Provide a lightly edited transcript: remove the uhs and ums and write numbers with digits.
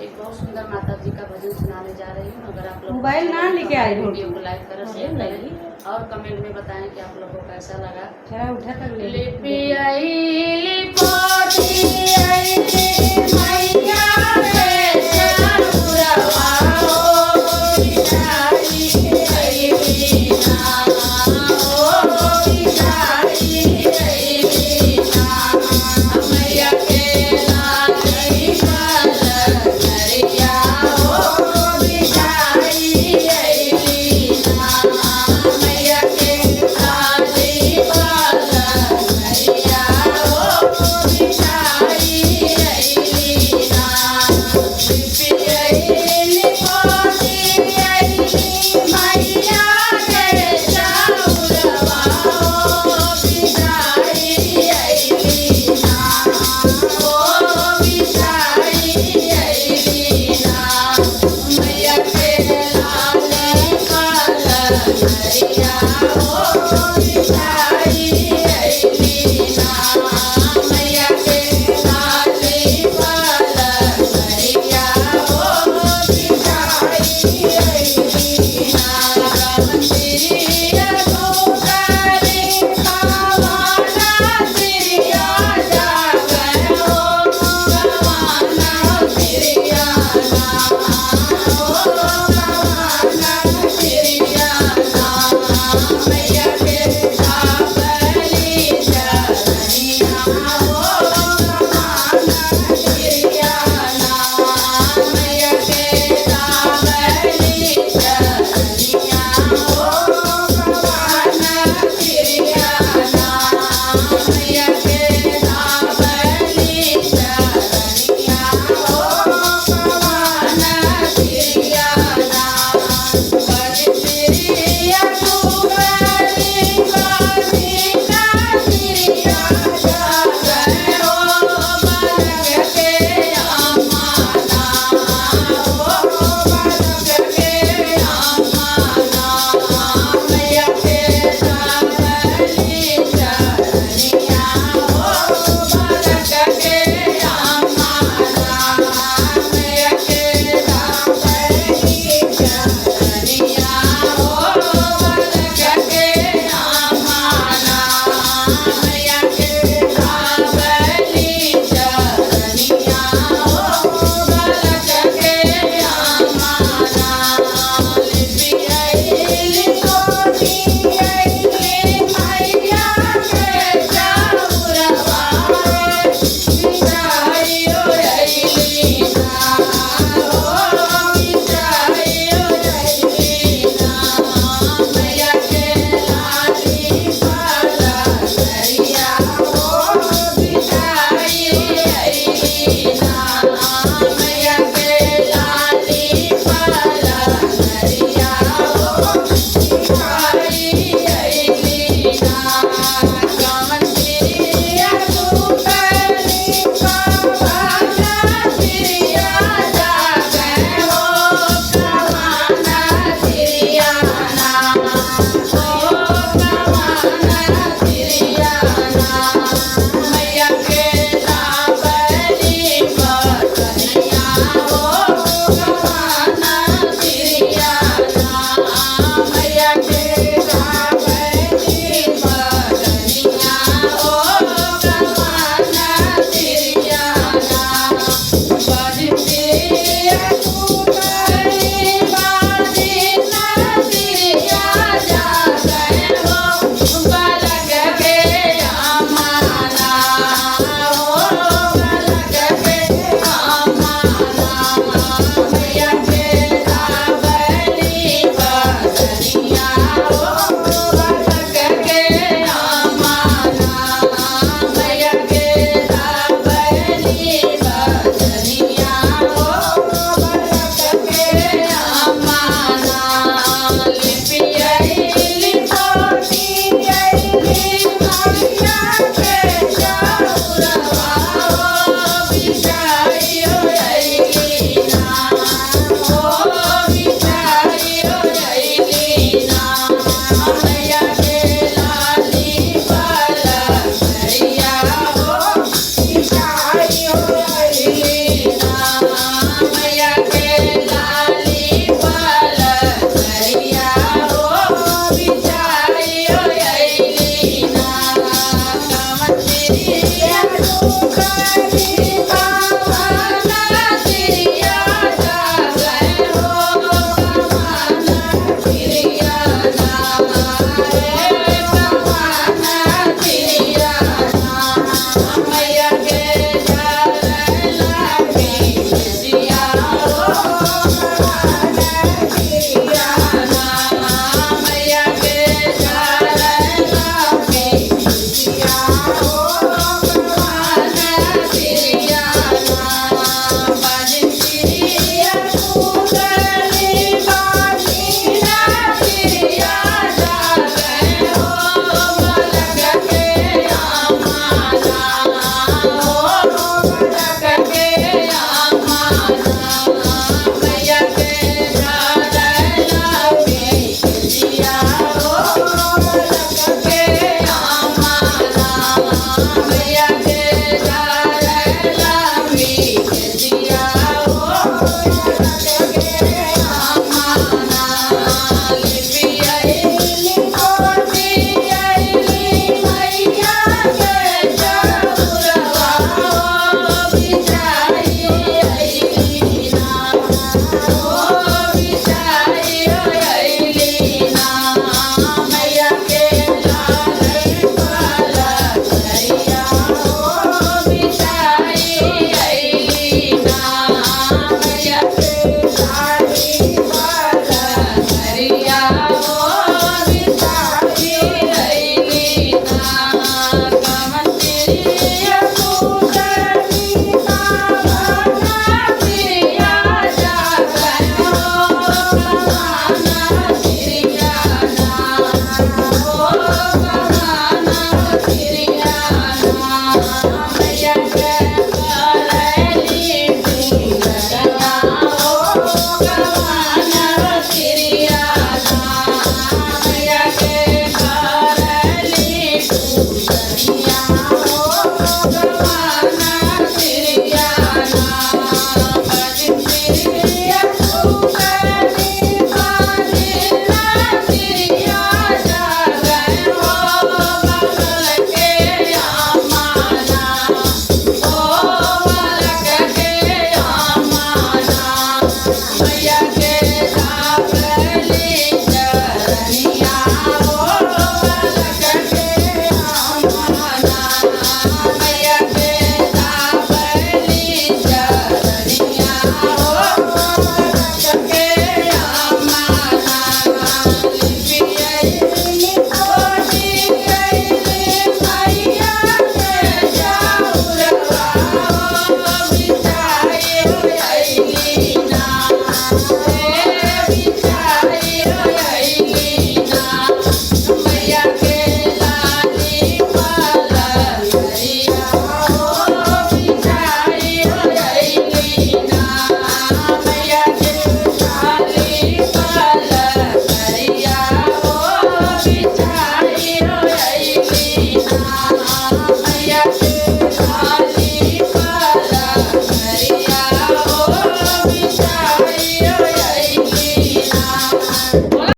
एक बहुत सुंदर माता जी का भजन सुनाने जा रही हूँ। अगर आप लोग मोबाइल ना लेके आए हो। वीडियो को लाइक करें, शेयर करें और कमेंट में बताएं कि आप लोगों को कैसा लगा। जरा उठा कर ले। लिपि आई लिपोती आई मैया रे चारुरवा हो बिचारी आई बीना हो बिचारी आई बीना मैया के लाली पाल नरिया हो बिचारी आई बीना मैया के लाली पाल नरिया हो बिचारी आई बीना लिपि आई लिपोती आई मैया के चारुरवा हो बिचारी आई बीना हो बिचारी आई बीना मैया के लाली पाल नरिया हो बिचारी आई बीना मैया के लाली पाल नरिया हो बिचारी आई बीना मंदिरिया गोकारी पावाना तिरिया जागर हो पावाना तिरिया ना हो पावाना तिरिया ना मैया के सावली चरनिया हो पावाना तिरिया ना मैया के सावली चरनिया हो पावाना तिरिया ना मैया के सावली चरनिया हो पावाना तिरिया ना बजतिरिया कुमारी कालिका तिरिया जागर हो बालक के अम्माना हो बालक के अम्माना मैया के सावली चरनिया हो बालक के अम्माना मैया के सावली चरनिया हो बालक के अम्माना मैया के सावली चरनिया हो बालक के अम्माना लिपि आई लिपोती आई मैया के चारुरवा बिचारी आई बीना हो बिचारी आई बीना मैया के लाली पाल नरिया हो बिचारी आई बीना